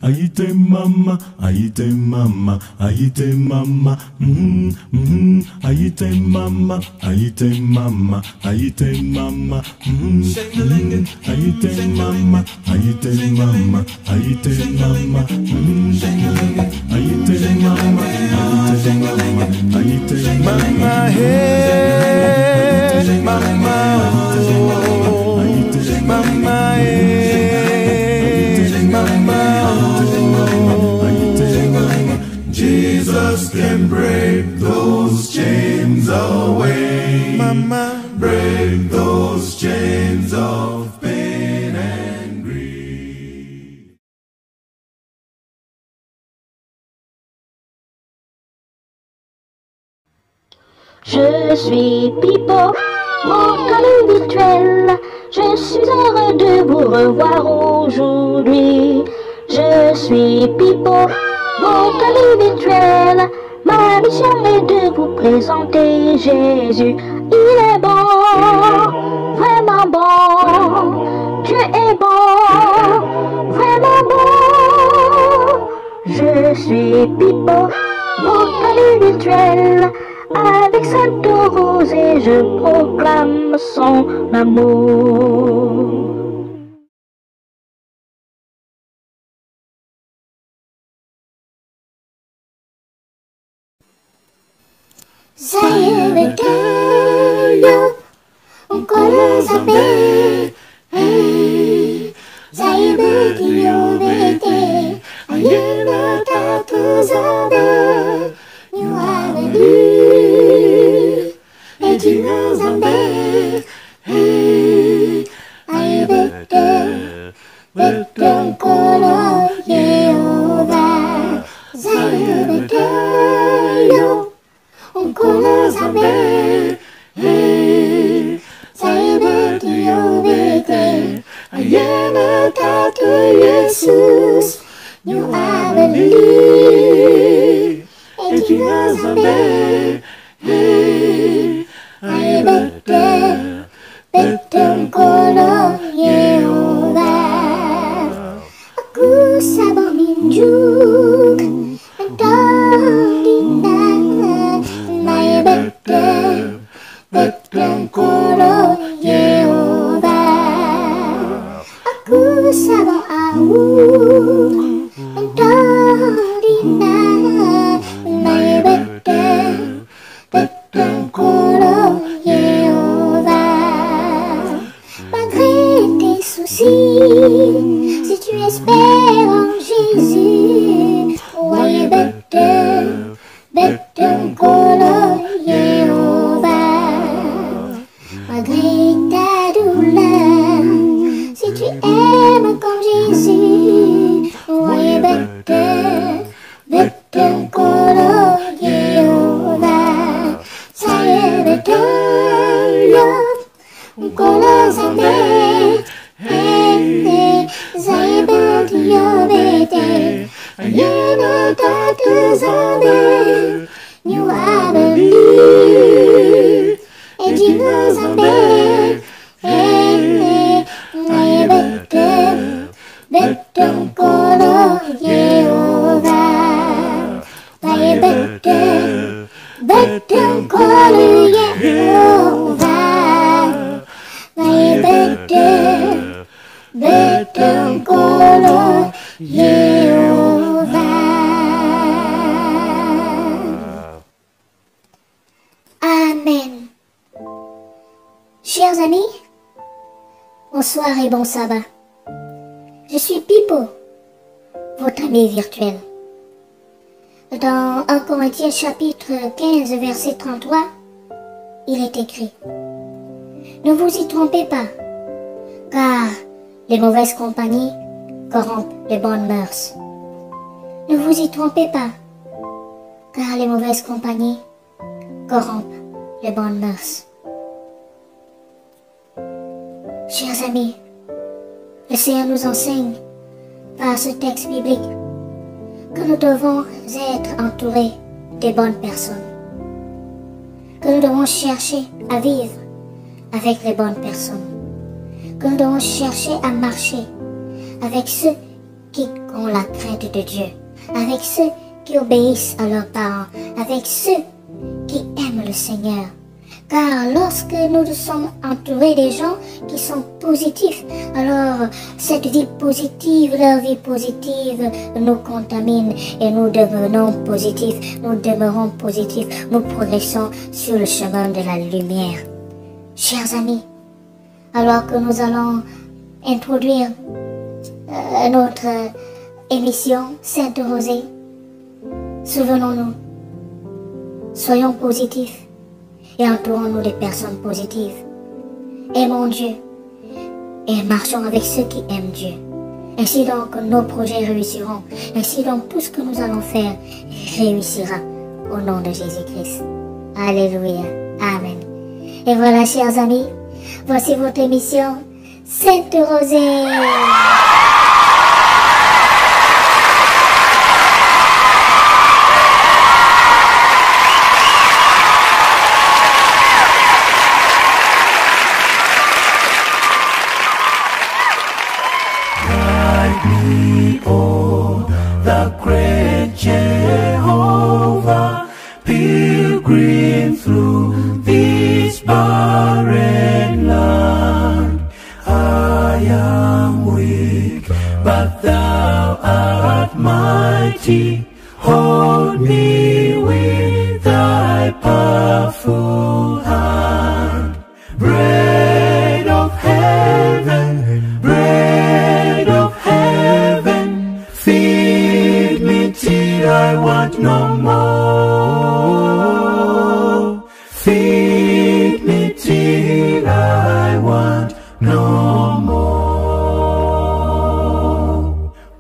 Aïté mama, aïté mama, aïté mama, aïté mama, aïté mama, aïté mama, aïté mama, aïté mama, aïté mama, aïté mama, aïté mama, hey, mama, oh, mama, Jesus can break those chains away. Mama, break those chains of pain and grief. Je suis Pipo, votre ami virtuel. Je suis heureux de vous revoir aujourd'hui. Je suis Pipo, votre ami virtuel. Ma mission est de vous présenter Jésus. Il est bon, vraiment bon. Dieu est bon, vraiment bon. Je suis Pipo, votre ami virtuel. Avec Sainte Rose et je proclame son amour. Saya bertanya, kalau sampai, hey, saya bertanya bete, ayana tak terzada, nyuabali, ejina sampai, hey, ay betul kalau Yehova, saya bertanya. Kalau sampai, hey, saya bertiup bete, ayana kata Yesus, you I believe. Jika sampai, hey, ay betul kalau Yehova. Aku sabar minjuk, betul kalau Yehova. Aku sabar awuk mentarina, mai betul kalau Yehova. Malgré tes soucis, si tu espères en Jésus, ouais betul kalau Yehova. Malgré ta douleur, si tu aimes comme Jésus, ouais betul kalau Yehova. Saya betul kalau sampai, saya betul bete, ayana tak terzada, you I believe. Et jika sampai, ay betul kalau Yehova. Ay betul kalau Yehova. Ay betul kalau Yehova. Amen. Chers amis, bonsoir et bon sabbat. Je suis Pipo, votre ami virtuel. Dans 1 Corinthiens chapitre 15 verset 33, il est écrit: ne vous y trompez pas, car les mauvaises compagnies corrompent les bonnes mœurs. Ne vous y trompez pas, car les mauvaises compagnies corrompent les bonnes mœurs. Chers amis, le Seigneur nous enseigne par ce texte biblique que nous devons être entourés des bonnes personnes, que nous devons chercher à vivre avec les bonnes personnes, que nous devons chercher à marcher avec ceux qui ont la crainte de Dieu, avec ceux qui obéissent à leurs parents, avec ceux qui aiment le Seigneur. Car lorsque nous sommes entourés des gens qui sont positifs, alors cette vie positive, leur vie positive nous contamine et nous devenons positifs, nous demeurons positifs, nous progressons sur le chemin de la lumière. Chers amis, alors que nous allons introduire notre émission Sainte Rosée, souvenons-nous, soyons positifs et entourons-nous de personnes positives. Aimons Dieu et marchons avec ceux qui aiment Dieu. Ainsi donc nos projets réussiront. Ainsi donc tout ce que nous allons faire réussira au nom de Jésus-Christ. Alléluia. Amen. Et voilà, chers amis, voici votre émission Sainte Rosée. The great Jehovah, pilgrim through this barren land. I am weak, but thou art mighty. Hold me with thy powerful hand. Bread of heaven, bread of heaven, feed me till I want no more. Feed me till I want no more.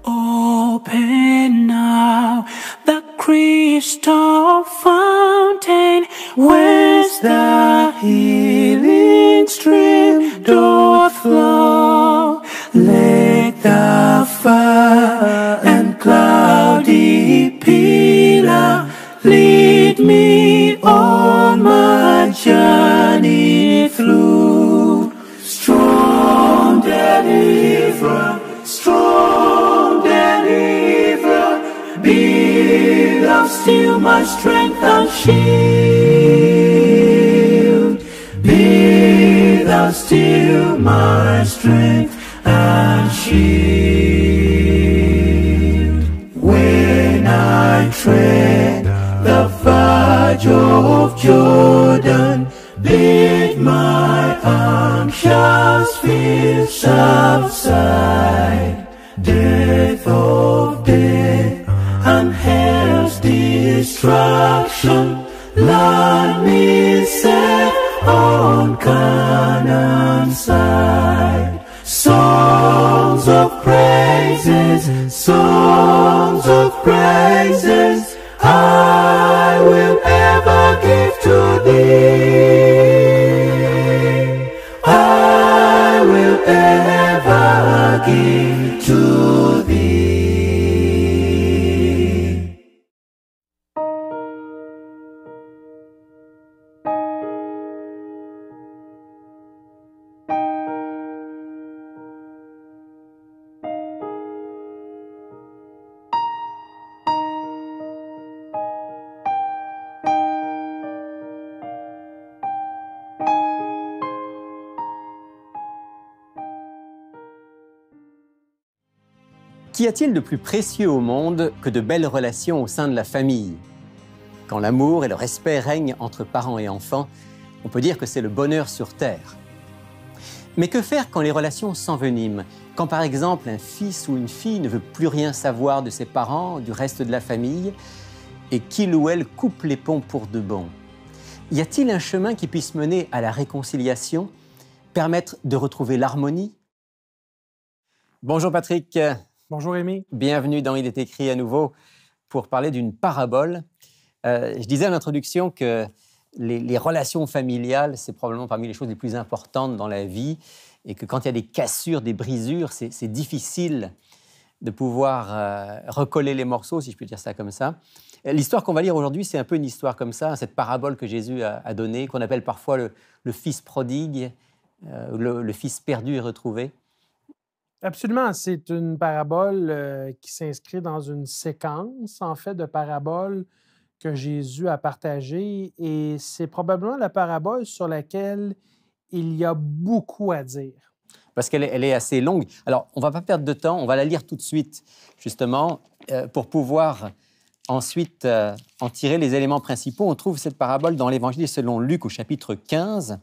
Open now the crystal fountain, whence the healing stream doth flow. Let the fire and cloudy pillar lead me on my journey through. Strong deliverer, be thou still my strength and shield. Be thou still my strength and shield. When I tread the verge of Jordan, bid my anxious fears subside. Death of death and hell's destruction, land me safe on Canaan's side. Songs of praises, I will ever give to thee. I will ever give to thee. Qu'y a-t-il de plus précieux au monde que de belles relations au sein de la famille? Quand l'amour et le respect règnent entre parents et enfants, on peut dire que c'est le bonheur sur terre. Mais que faire quand les relations s'enveniment? Quand par exemple un fils ou une fille ne veut plus rien savoir de ses parents, du reste de la famille, et qu'il ou elle coupe les ponts pour de bon? Y a-t-il un chemin qui puisse mener à la réconciliation, permettre de retrouver l'harmonie? Bonjour Patrick. Bonjour Rémi. Bienvenue dans Il est écrit à nouveau pour parler d'une parabole. Je disais en introduction que les relations familiales, c'est probablement parmi les choses les plus importantes dans la vie et que quand il y a des cassures, des brisures, c'est difficile de pouvoir recoller les morceaux, si je peux dire ça comme ça. L'histoire qu'on va lire aujourd'hui, c'est un peu une histoire comme ça, cette parabole que Jésus a donnée, qu'on appelle parfois le fils prodigue, le fils perdu et retrouvé. Absolument, c'est une parabole qui s'inscrit dans une séquence, en fait, de paraboles que Jésus a partagées et c'est probablement la parabole sur laquelle il y a beaucoup à dire. Parce elle est assez longue. Alors, on ne va pas perdre de temps, on va la lire tout de suite, justement, pour pouvoir ensuite en tirer les éléments principaux. On trouve cette parabole dans l'Évangile selon Luc au chapitre 15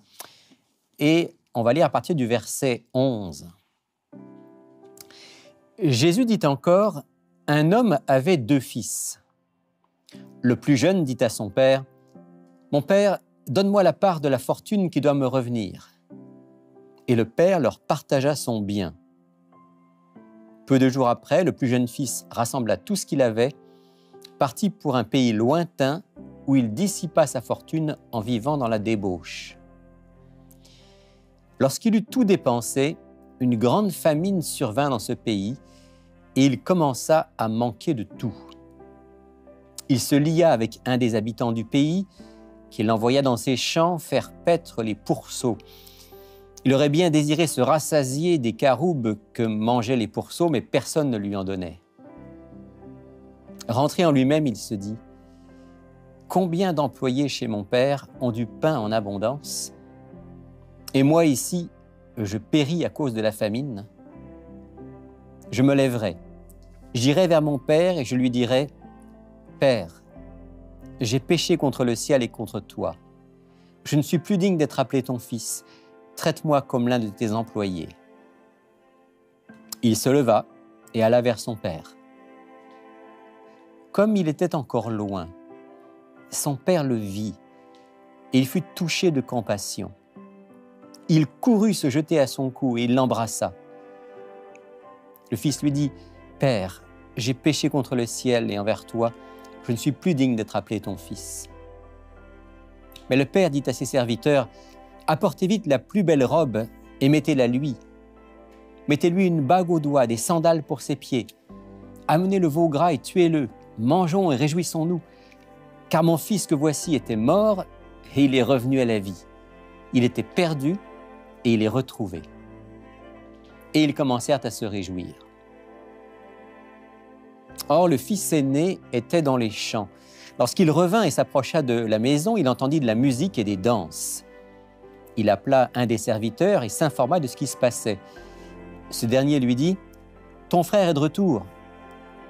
et on va lire à partir du verset 11. Jésus dit encore, « Un homme avait 2 fils. Le plus jeune dit à son père, « Mon père, donne-moi la part de la fortune qui doit me revenir. » Et le père leur partagea son bien. Peu de jours après, le plus jeune fils rassembla tout ce qu'il avait, partit pour un pays lointain où il dissipa sa fortune en vivant dans la débauche. Lorsqu'il eut tout dépensé, une grande famine survint dans ce pays et il commença à manquer de tout. Il se lia avec un des habitants du pays qui l'envoya dans ses champs faire paître les pourceaux. Il aurait bien désiré se rassasier des caroubes que mangeaient les pourceaux, mais personne ne lui en donnait. Rentré en lui-même, il se dit « Combien d'employés chez mon père ont du pain en abondance, et moi ici, je péris à cause de la famine. Je me lèverai, j'irai vers mon père et je lui dirai « Père, j'ai péché contre le ciel et contre toi. Je ne suis plus digne d'être appelé ton fils. Traite-moi comme l'un de tes employés. » Il se leva et alla vers son père. Comme il était encore loin, son père le vit et il fut touché de compassion. Il courut se jeter à son cou et il l'embrassa. Le fils lui dit, « Père, j'ai péché contre le ciel et envers toi, je ne suis plus digne d'être appelé ton fils. » Mais le père dit à ses serviteurs, « Apportez vite la plus belle robe et mettez-la lui. Mettez-lui une bague au doigt, des sandales pour ses pieds. Amenez le veau gras et tuez-le. Mangeons et réjouissons-nous. Car mon fils que voici était mort et il est revenu à la vie. Il était perdu et il est retrouvé. » Et ils commencèrent à se réjouir. Or, le fils aîné était dans les champs. Lorsqu'il revint et s'approcha de la maison, il entendit de la musique et des danses. Il appela un des serviteurs et s'informa de ce qui se passait. Ce dernier lui dit, « Ton frère est de retour,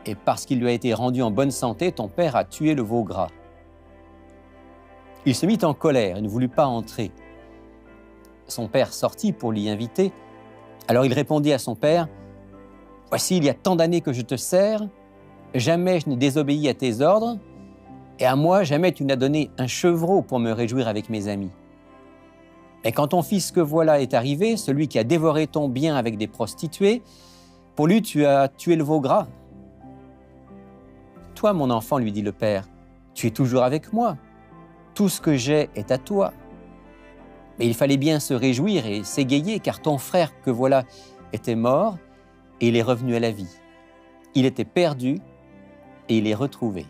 et parce qu'il lui a été rendu en bonne santé, ton père a tué le veau gras. » Il se mit en colère et ne voulut pas entrer. Son père sortit pour l'y inviter. Alors il répondit à son père, « Voici, il y a tant d'années que je te sers, jamais je n'ai désobéi à tes ordres, et à moi, jamais tu n'as donné un chevreau pour me réjouir avec mes amis. Et quand ton fils que voilà est arrivé, celui qui a dévoré ton bien avec des prostituées, pour lui tu as tué le veau gras. Toi, mon enfant, lui dit le père, tu es toujours avec moi. Tout ce que j'ai est à toi. Mais il fallait bien se réjouir et s'égayer, car ton frère que voilà était mort et il est revenu à la vie. Il était perdu et il est retrouvé. »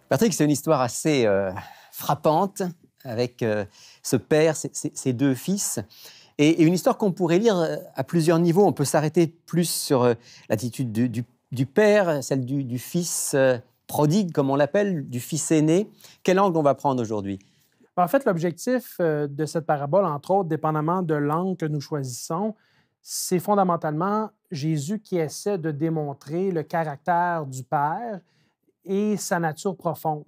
Patrick, c'est une histoire assez frappante avec ce père, ses 2 fils, et une histoire qu'on pourrait lire à plusieurs niveaux. On peut s'arrêter plus sur l'attitude du père, celle du fils prodigue, comme on l'appelle, du fils aîné. Quel angle on va prendre aujourd'hui? En fait, l'objectif de cette parabole, entre autres, dépendamment de l'angle que nous choisissons, c'est fondamentalement Jésus qui essaie de démontrer le caractère du Père et sa nature profonde.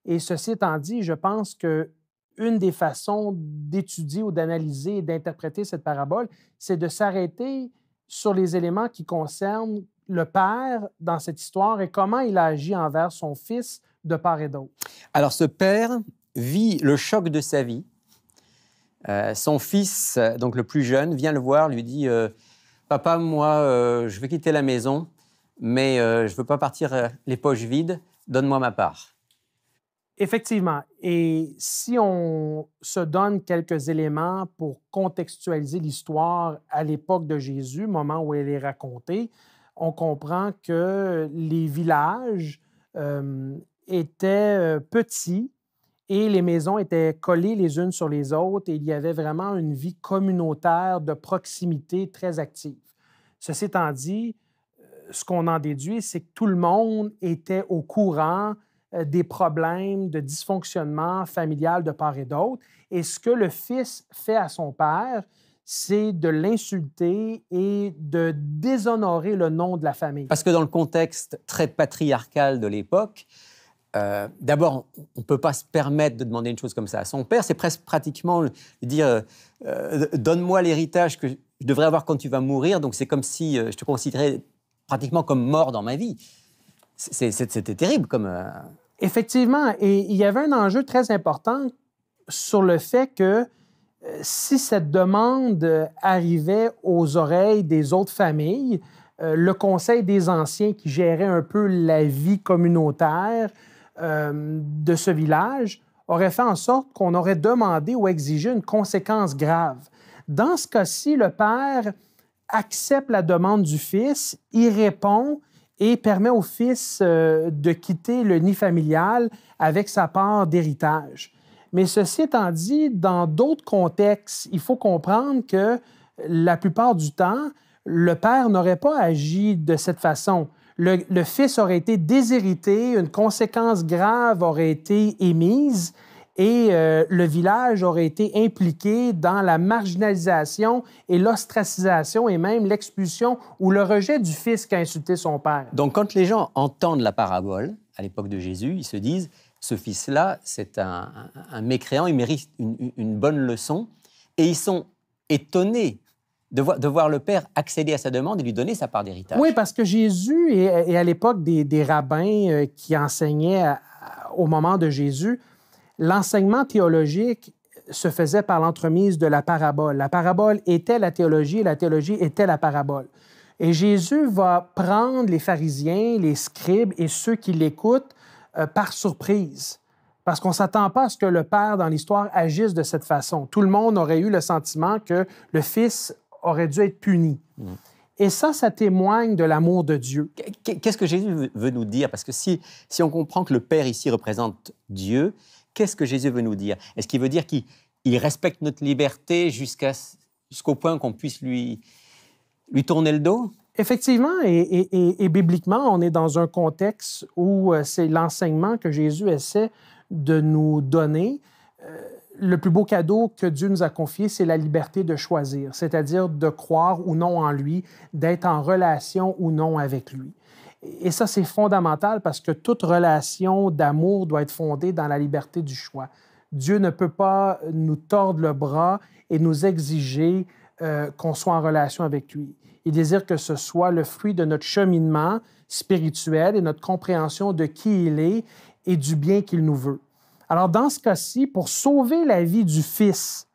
Et ceci étant dit, je pense qu'une des façons d'étudier ou d'analyser et d'interpréter cette parabole, c'est de s'arrêter sur les éléments qui concernent le Père dans cette histoire et comment il a agi envers son Fils de part et d'autre. Alors, ce père vit le choc de sa vie. Son fils, donc le plus jeune, vient le voir, lui dit « Papa, moi, je veux quitter la maison, mais je ne veux pas partir les poches vides, donne-moi ma part. » Effectivement. Et si on se donne quelques éléments pour contextualiser l'histoire à l'époque de Jésus, moment où elle est racontée, on comprend que les villages étaient petits et les maisons étaient collées les unes sur les autres et il y avait vraiment une vie communautaire de proximité très active. Ceci étant dit, ce qu'on en déduit, c'est que tout le monde était au courant des problèmes de dysfonctionnement familial de part et d'autre. Et ce que le fils fait à son père, c'est de l'insulter et de déshonorer le nom de la famille. Parce que dans le contexte très patriarcal de l'époque, d'abord, on ne peut pas se permettre de demander une chose comme ça à son père. C'est presque pratiquement dire donne-moi l'héritage que je devrais avoir quand tu vas mourir. Donc c'est comme si je te considérais pratiquement comme mort dans ma vie. C'était terrible comme... Effectivement, et il y avait un enjeu très important sur le fait que si cette demande arrivait aux oreilles des autres familles, le Conseil des Anciens qui gérait un peu la vie communautaire de ce village aurait fait en sorte qu'on aurait demandé ou exigé une conséquence grave. Dans ce cas-ci, le père accepte la demande du fils, y répond et permet au fils de quitter le nid familial avec sa part d'héritage. Mais ceci étant dit, dans d'autres contextes, il faut comprendre que la plupart du temps, le père n'aurait pas agi de cette façon. Le fils aurait été déshérité, une conséquence grave aurait été émise et le village aurait été impliqué dans la marginalisation et l'ostracisation et même l'expulsion ou le rejet du fils qui a insulté son père. Donc quand les gens entendent la parabole, à l'époque de Jésus, ils se disent ce fils-là, c'est un mécréant, il mérite une bonne leçon. Et ils sont étonnés de voir le Père accéder à sa demande et lui donner sa part d'héritage. Oui, parce que Jésus et à l'époque des rabbins qui enseignaient au moment de Jésus, l'enseignement théologique se faisait par l'entremise de la parabole. La parabole était la théologie et la théologie était la parabole. Et Jésus va prendre les pharisiens, les scribes et ceux qui l'écoutent par surprise. Parce qu'on ne s'attend pas à ce que le Père, dans l'histoire, agisse de cette façon. Tout le monde aurait eu le sentiment que le Fils aurait dû être puni. Et ça témoigne de l'amour de Dieu. Qu'est-ce que Jésus veut nous dire? Parce que si on comprend que le Père ici représente Dieu, qu'est-ce que Jésus veut nous dire? Est-ce qu'il veut dire qu'il respecte notre liberté jusqu'au point qu'on puisse lui tourner le dos? Effectivement, et bibliquement, on est dans un contexte où c'est l'enseignement que Jésus essaie de nous donner. Le plus beau cadeau que Dieu nous a confié, c'est la liberté de choisir, c'est-à-dire de croire ou non en lui, d'être en relation ou non avec lui. Et ça, c'est fondamental parce que toute relation d'amour doit être fondée dans la liberté du choix. Dieu ne peut pas nous tordre le bras et nous exiger qu'on soit en relation avec lui. Il désire que ce soit le fruit de notre cheminement spirituel et notre compréhension de qui il est et du bien qu'il nous veut. Alors, dans ce cas-ci, pour sauver la vie du Fils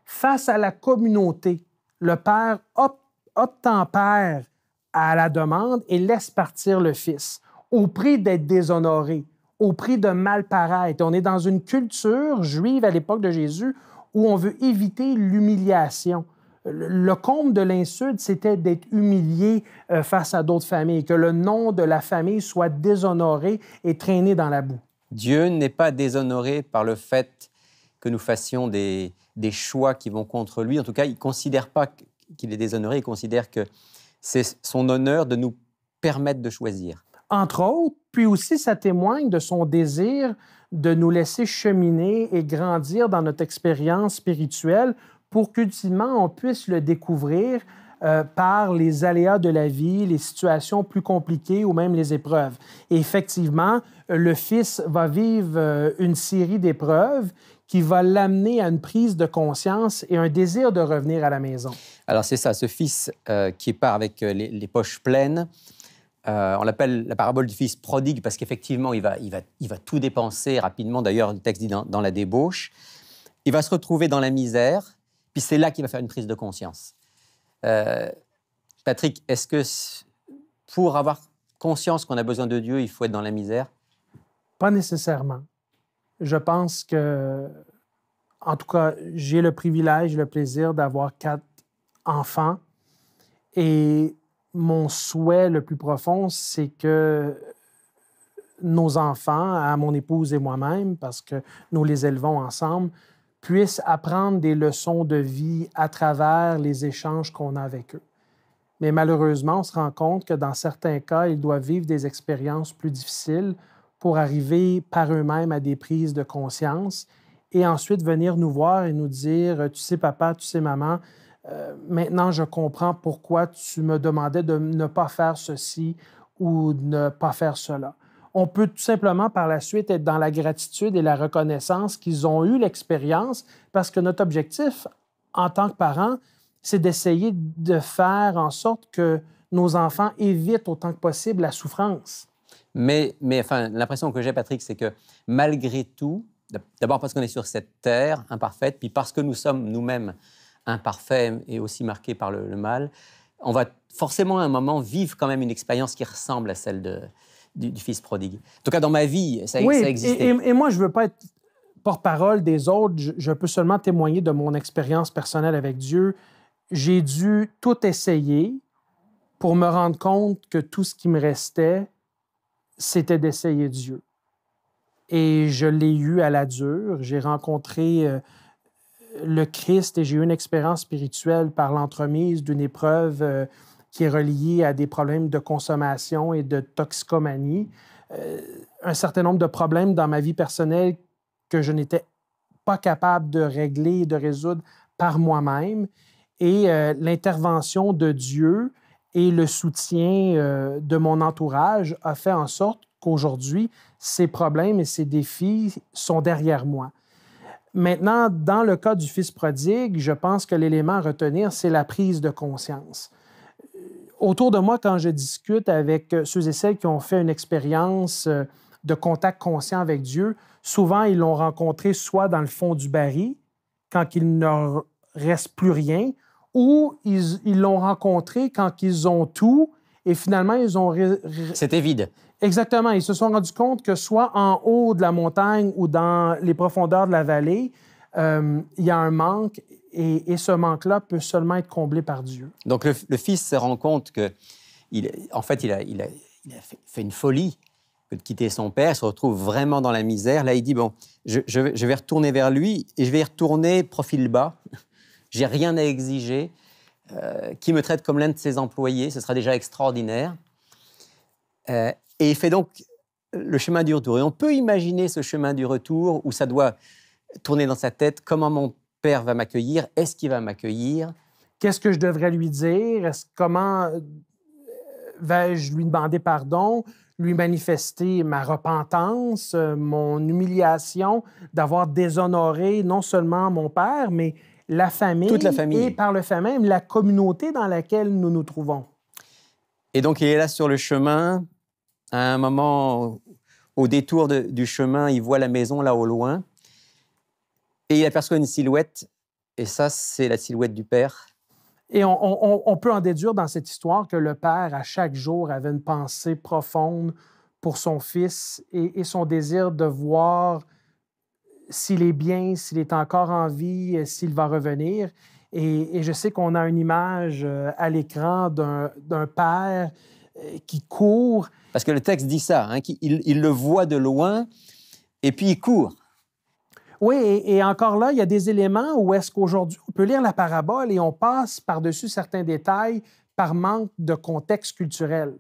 face à la communauté, le Père obtempère à la demande et laisse partir le Fils, au prix d'être déshonoré, au prix de mal paraître. On est dans une culture juive à l'époque de Jésus où on veut éviter l'humiliation. Le comble de l'insulte, c'était d'être humilié face à d'autres familles, que le nom de la famille soit déshonoré et traîné dans la boue. Dieu n'est pas déshonoré par le fait que nous fassions des choix qui vont contre lui. En tout cas, il ne considère pas qu'il est déshonoré, il considère que c'est son honneur de nous permettre de choisir. Entre autres, puis aussi, ça témoigne de son désir de nous laisser cheminer et grandir dans notre expérience spirituelle pour qu'ultimement, on puisse le découvrir par les aléas de la vie, les situations plus compliquées ou même les épreuves. Et effectivement, le Fils va vivre une série d'épreuves qui va l'amener à une prise de conscience et un désir de revenir à la maison. Alors c'est ça, ce fils qui part avec les poches pleines, on l'appelle la parabole du fils prodigue parce qu'effectivement, il va tout dépenser rapidement. D'ailleurs, le texte dit dans la débauche. Il va se retrouver dans la misère, puis c'est là qu'il va faire une prise de conscience. Patrick, est-ce que pour avoir conscience qu'on a besoin de Dieu, il faut être dans la misère? Pas nécessairement. Je pense que, en tout cas, j'ai le privilège, le plaisir d'avoir 4 enfants et mon souhait le plus profond, c'est que nos enfants, à mon épouse et moi-même, parce que nous les élevons ensemble, puissent apprendre des leçons de vie à travers les échanges qu'on a avec eux. Mais malheureusement, on se rend compte que dans certains cas, ils doivent vivre des expériences plus difficiles pour arriver par eux-mêmes à des prises de conscience et ensuite venir nous voir et nous dire « Tu sais, papa, tu sais, maman, maintenant, je comprends pourquoi tu me demandais de ne pas faire ceci ou de ne pas faire cela. » On peut tout simplement par la suite être dans la gratitude et la reconnaissance qu'ils ont eu l'expérience parce que notre objectif en tant que parents, c'est d'essayer de faire en sorte que nos enfants évitent autant que possible la souffrance. Mais enfin, l'impression que j'ai, Patrick, c'est que malgré tout, d'abord parce qu'on est sur cette terre imparfaite, puis parce que nous sommes nous-mêmes imparfaits et aussi marqués par le mal, on va forcément à un moment vivre quand même une expérience qui ressemble à celle du fils prodigue. En tout cas, dans ma vie, ça existait. Et moi, je ne veux pas être porte-parole des autres. Je peux seulement témoigner de mon expérience personnelle avec Dieu. J'ai dû tout essayer pour me rendre compte que tout ce qui me restait, c'était d'essayer Dieu. Et je l'ai eu à la dure. J'ai rencontré le Christ et j'ai eu une expérience spirituelle par l'entremise d'une épreuve qui est reliée à des problèmes de consommation et de toxicomanie. Un certain nombre de problèmes dans ma vie personnelle que je n'étais pas capable de régler et de résoudre par moi-même. Et l'intervention de Dieu et le soutien de mon entourage a fait en sorte qu'aujourd'hui, ces problèmes et ces défis sont derrière moi. Maintenant, dans le cas du fils prodigue, je pense que l'élément à retenir, c'est la prise de conscience. Autour de moi, quand je discute avec ceux et celles qui ont fait une expérience de contact conscient avec Dieu, souvent, ils l'ont rencontré soit dans le fond du baril, quand il ne reste plus rien, ou ils l'ont rencontré quand ils ont tout et finalement, ils ont... C'était vide. Exactement. Ils se sont rendus compte que soit en haut de la montagne ou dans les profondeurs de la vallée, il y a un manque et ce manque-là peut seulement être comblé par Dieu. Donc, le fils se rend compte qu'il a fait une folie que de quitter son père, il se retrouve vraiment dans la misère. Là, il dit, bon, je vais retourner vers lui et je vais y retourner profil bas. J'ai rien à exiger. Qui me traite comme l'un de ses employés, ce sera déjà extraordinaire. Et il fait donc le chemin du retour. Et on peut imaginer ce chemin du retour où ça doit tourner dans sa tête. Comment mon père va m'accueillir? Est-ce qu'il va m'accueillir? Qu'est-ce que je devrais lui dire? Comment vais-je lui demander pardon? Lui manifester ma repentance, mon humiliation d'avoir déshonoré non seulement mon père, mais la famille, toute la famille, et par le fait même la communauté dans laquelle nous nous trouvons. Et donc, il est là sur le chemin. À un moment, au détour du chemin, il voit la maison là au loin. Et il aperçoit une silhouette. Et ça, c'est la silhouette du père. Et on peut en déduire dans cette histoire que le père, à chaque jour, avait une pensée profonde pour son fils et son désir de voir s'il est bien, s'il est encore en vie, s'il va revenir. Et je sais qu'on a une image à l'écran d'un père qui court. Parce que le texte dit ça, hein, il le voit de loin et puis il court. Oui, et encore là, il y a des éléments où est-ce qu'aujourd'hui, on peut lire la parabole et on passe par-dessus certains détails par manque de contexte culturel.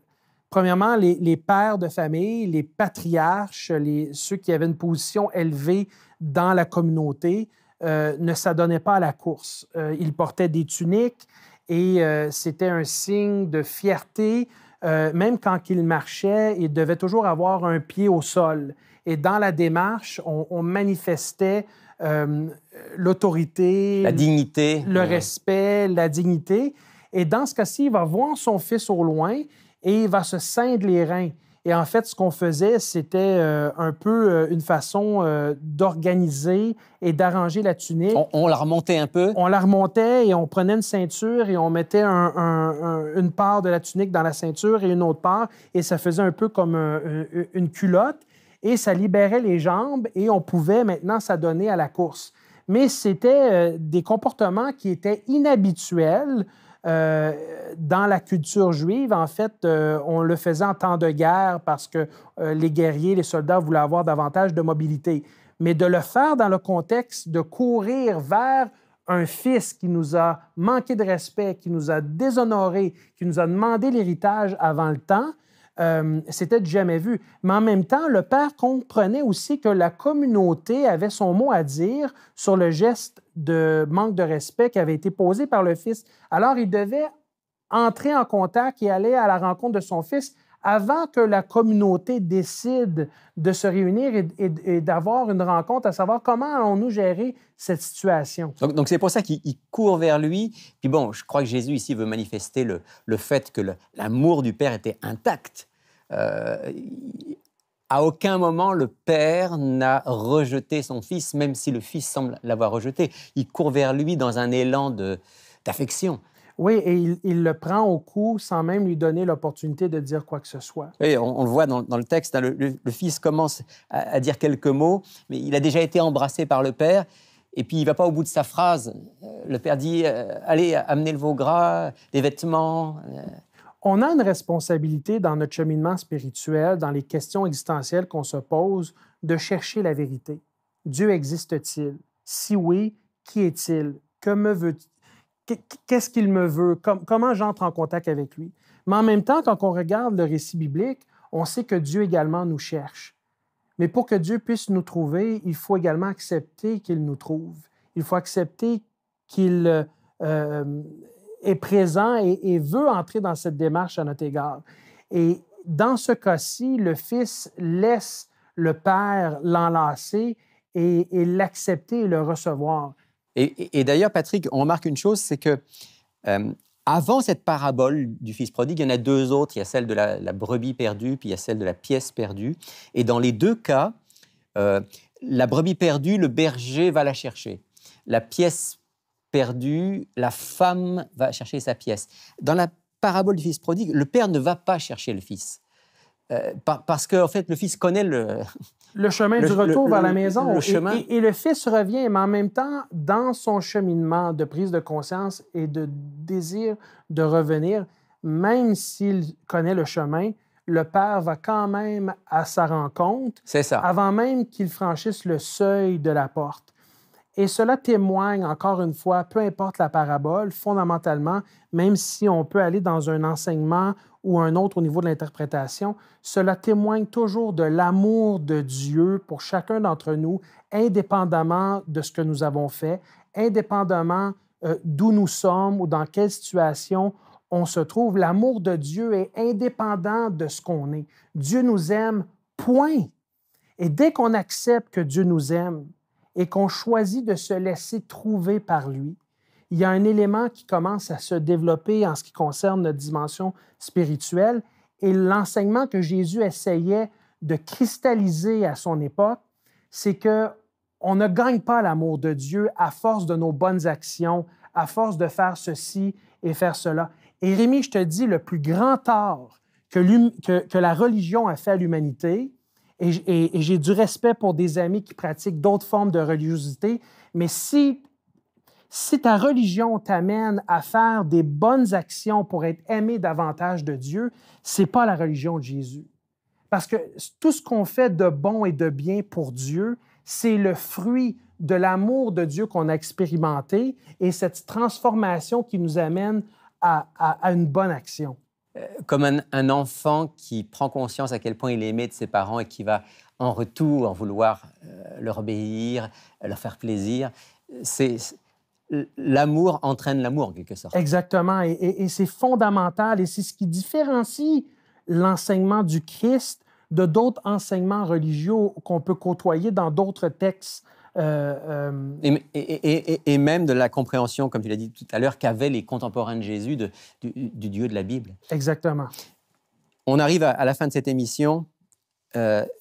Premièrement, les pères de famille, les patriarches, ceux qui avaient une position élevée dans la communauté, ne s'adonnaient pas à la course. Ils portaient des tuniques et c'était un signe de fierté. Même quand ils marchaient, ils devaient toujours avoir un pied au sol. Et dans la démarche, on manifestait l'autorité, la dignité, le respect, la dignité. Et dans ce cas-ci, il va voir son fils au loin et il va se ceindre les reins. Et en fait, ce qu'on faisait, c'était un peu une façon d'organiser et d'arranger la tunique. On la remontait un peu? On la remontait et on prenait une ceinture et on mettait une part de la tunique dans la ceinture et une autre part. Et ça faisait un peu comme une culotte. Et ça libérait les jambes et on pouvait maintenant s'adonner à la course. Mais c'était des comportements qui étaient inhabituels Dans la culture juive, en fait, on le faisait en temps de guerre parce que les guerriers, les soldats voulaient avoir davantage de mobilité. Mais de le faire dans le contexte de courir vers un fils qui nous a manqué de respect, qui nous a déshonorés, qui nous a demandé l'héritage avant le temps, c'était du jamais vu. Mais en même temps, le père comprenait aussi que la communauté avait son mot à dire sur le geste de manque de respect qui avait été posé par le fils. Alors, il devait entrer en contact et aller à la rencontre de son fils avant que la communauté décide de se réunir et d'avoir une rencontre, à savoir comment allons-nous gérer cette situation. Donc c'est pour ça qu'il court vers lui. Puis bon, je crois que Jésus ici veut manifester le fait que l'amour du Père était intact. À aucun moment, le Père n'a rejeté son Fils, même si le Fils semble l'avoir rejeté. Il court vers lui dans un élan d'affection. Oui, et il le prend au cou sans même lui donner l'opportunité de dire quoi que ce soit. Oui, on le voit dans le texte, hein, le Fils commence à dire quelques mots, mais il a déjà été embrassé par le Père, et puis il ne va pas au bout de sa phrase. Le Père dit « Allez, amenez le veau gras, des vêtements. » On a une responsabilité dans notre cheminement spirituel, dans les questions existentielles qu'on se pose, de chercher la vérité. Dieu existe-t-il? Si oui, qui est-il? Que me veut-il? Qu'est-ce qu'il me veut? Comment j'entre en contact avec lui? Mais en même temps, quand on regarde le récit biblique, on sait que Dieu également nous cherche. Mais pour que Dieu puisse nous trouver, il faut également accepter qu'il nous trouve. Il faut accepter qu'il est présent et veut entrer dans cette démarche à notre égard. Et dans ce cas-ci, le Fils laisse le Père l'enlacer et l'accepter et le recevoir. Et d'ailleurs, Patrick, on remarque une chose, c'est que avant cette parabole du Fils prodigue, il y en a deux autres. Il y a celle de la brebis perdue, puis il y a celle de la pièce perdue. Et dans les deux cas, la brebis perdue, le berger va la chercher. La pièce perdue, la femme va chercher sa pièce. Dans la parabole du Fils prodigue, le père ne va pas chercher le fils. Parce qu'en fait, le fils connaît le chemin du retour vers la maison. Chemin. Et le fils revient, mais en même temps, dans son cheminement de prise de conscience et de désir de revenir, même s'il connaît le chemin, le père va quand même à sa rencontre. C'est ça. Avant même qu'il franchisse le seuil de la porte. Et cela témoigne, encore une fois, peu importe la parabole, fondamentalement, même si on peut aller dans un enseignement ou un autre au niveau de l'interprétation, cela témoigne toujours de l'amour de Dieu pour chacun d'entre nous, indépendamment de ce que nous avons fait, indépendamment d'où nous sommes ou dans quelle situation on se trouve. L'amour de Dieu est indépendant de ce qu'on est. Dieu nous aime, point. Et dès qu'on accepte que Dieu nous aime, et qu'on choisit de se laisser trouver par lui, il y a un élément qui commence à se développer en ce qui concerne notre dimension spirituelle. Et l'enseignement que Jésus essayait de cristalliser à son époque, c'est qu'on ne gagne pas l'amour de Dieu à force de nos bonnes actions, à force de faire ceci et faire cela. Et Rémi, je te dis, le plus grand tort que la religion a fait à l'humanité, et j'ai du respect pour des amis qui pratiquent d'autres formes de religiosité, mais si ta religion t'amène à faire des bonnes actions pour être aimé davantage de Dieu, c'est pas la religion de Jésus. Parce que tout ce qu'on fait de bon et de bien pour Dieu, c'est le fruit de l'amour de Dieu qu'on a expérimenté et cette transformation qui nous amène à une bonne action. Comme un enfant qui prend conscience à quel point il est aimé de ses parents et qui va en retour vouloir leur obéir, leur faire plaisir. L'amour entraîne l'amour en quelque sorte. Exactement, et c'est fondamental et c'est ce qui différencie l'enseignement du Christ de d'autres enseignements religieux qu'on peut côtoyer dans d'autres textes. Et même de la compréhension, comme tu l'as dit tout à l'heure, qu'avaient les contemporains de Jésus du Dieu de la Bible. Exactement. On arrive à la fin de cette émission.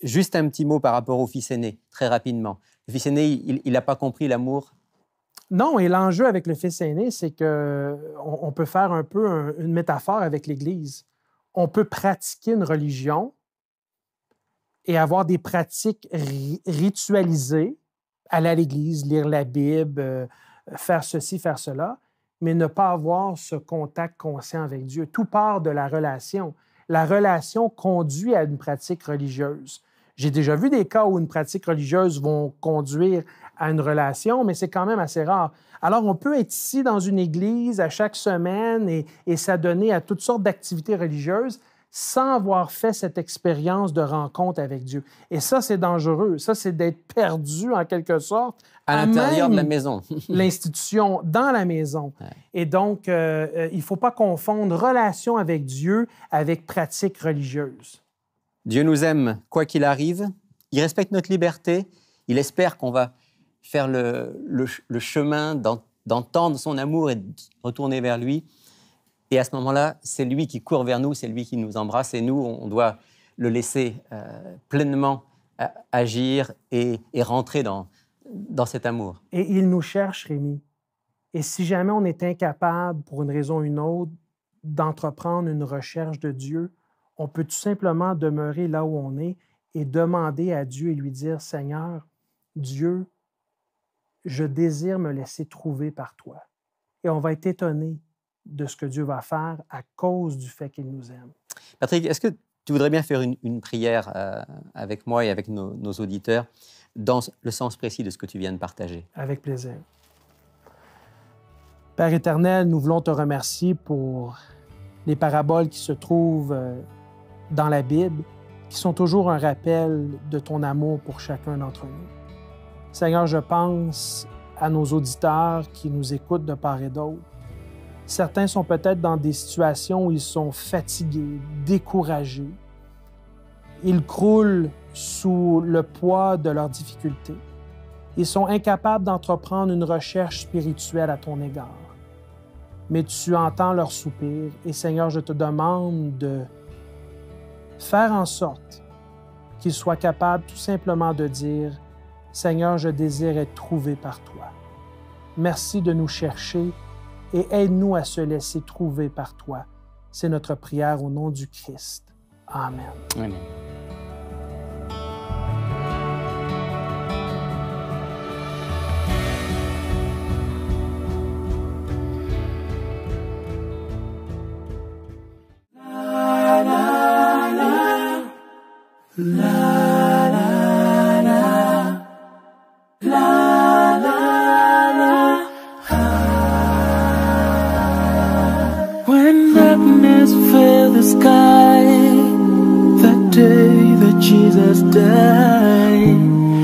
Juste un petit mot par rapport au fils aîné, très rapidement. Le fils aîné, il n'a pas compris l'amour. Non, et l'enjeu avec le fils aîné, c'est qu'on peut faire un peu une métaphore avec l'Église. On peut pratiquer une religion et avoir des pratiques ritualisées, aller à l'Église, lire la Bible, faire ceci, faire cela. mais ne pas avoir ce contact conscient avec Dieu. Tout part de la relation. La relation conduit à une pratique religieuse. J'ai déjà vu des cas où une pratique religieuse va conduire à une relation, mais c'est quand même assez rare. Alors, on peut être ici dans une église à chaque semaine et s'adonner à toutes sortes d'activités religieuses sans avoir fait cette expérience de rencontre avec Dieu. Et ça, c'est dangereux. Ça, c'est d'être perdu, en quelque sorte, à l'intérieur de la maison. L'institution, dans la maison. Ouais. Et donc, il ne faut pas confondre relation avec Dieu avec pratique religieuse. Dieu nous aime quoi qu'il arrive. Il respecte notre liberté. Il espère qu'on va faire le chemin d'entendre son amour et de retourner vers lui. Et à ce moment-là, c'est lui qui court vers nous, c'est lui qui nous embrasse. Et nous, on doit le laisser pleinement agir et rentrer dans cet amour. Et il nous cherche, Rémi. Et si jamais on est incapable, pour une raison ou une autre, d'entreprendre une recherche de Dieu, on peut tout simplement demeurer là où on est et demander à Dieu et lui dire, « Seigneur, Dieu, je désire me laisser trouver par toi. » Et on va être étonné de ce que Dieu va faire à cause du fait qu'il nous aime. Patrick, est-ce que tu voudrais bien faire une prière avec moi et avec nos auditeurs dans le sens précis de ce que tu viens de partager? Avec plaisir. Père éternel, nous voulons te remercier pour les paraboles qui se trouvent dans la Bible, qui sont toujours un rappel de ton amour pour chacun d'entre nous. Seigneur, je pense à nos auditeurs qui nous écoutent de part et d'autre. Certains sont peut-être dans des situations où ils sont fatigués, découragés. Ils croulent sous le poids de leurs difficultés. Ils sont incapables d'entreprendre une recherche spirituelle à ton égard. Mais tu entends leurs soupirs et Seigneur, je te demande de faire en sorte qu'ils soient capables tout simplement de dire « Seigneur, je désire être trouvé par toi. Merci de nous chercher et aide-nous à se laisser trouver par toi. » C'est notre prière au nom du Christ. Amen. Amen. When darkness filled the sky, that day that Jesus died,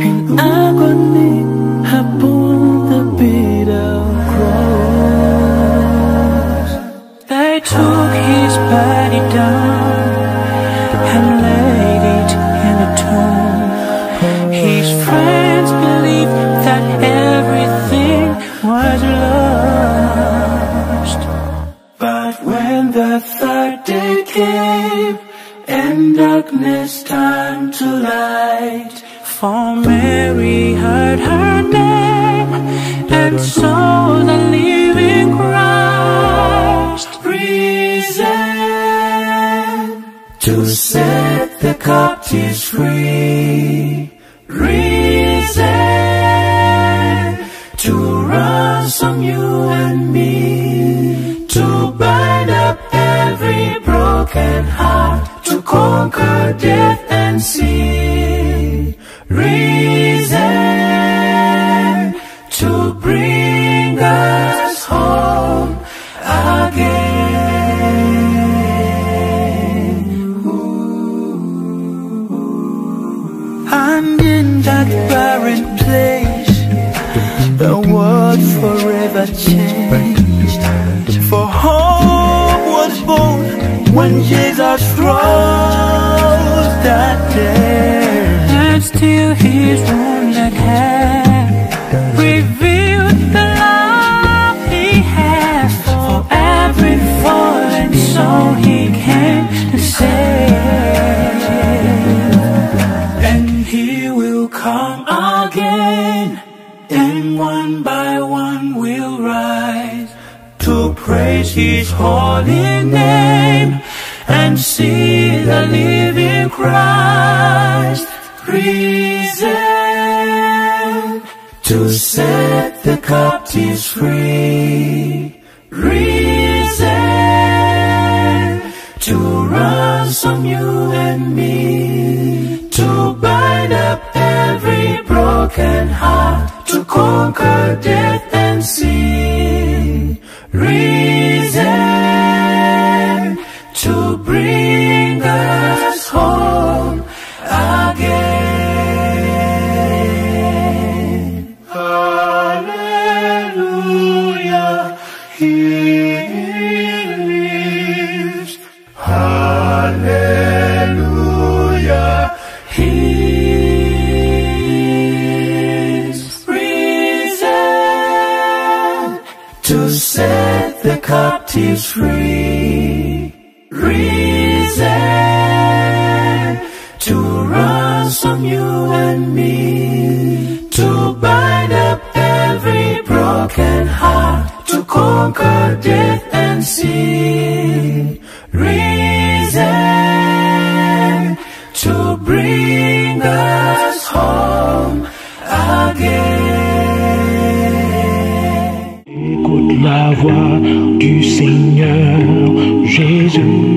in agony upon the bitter cross, they took his body down and laid it in a tomb. His friends believed that everything was lost. But when the third day came and darkness turned to light, for Mary heard her name and saw the living Christ risen to set the captives free, risen to ransom you and me, to bind up every broken heart, to conquer death and sin, risen to bring us home again. And in that barren place, the world forever changed. For hope was born when Jesus rose that day. And still his wounded hand revealed the love he has for every fallen soul he came to save. And he will come again, and one by one will rise to praise his holy name and see the living Christ risen to set the captives free, risen to ransom you and me, to bind up every broken heart, to conquer death and sin. Risen to bring us home again. Hallelujah, He lives. Hallelujah, He is risen to set the captives free. Risen to ransom you and me, to bind up every broken heart, to conquer death and sin. Risen to bring us home again. Écoute la voix du Seigneur Jésus.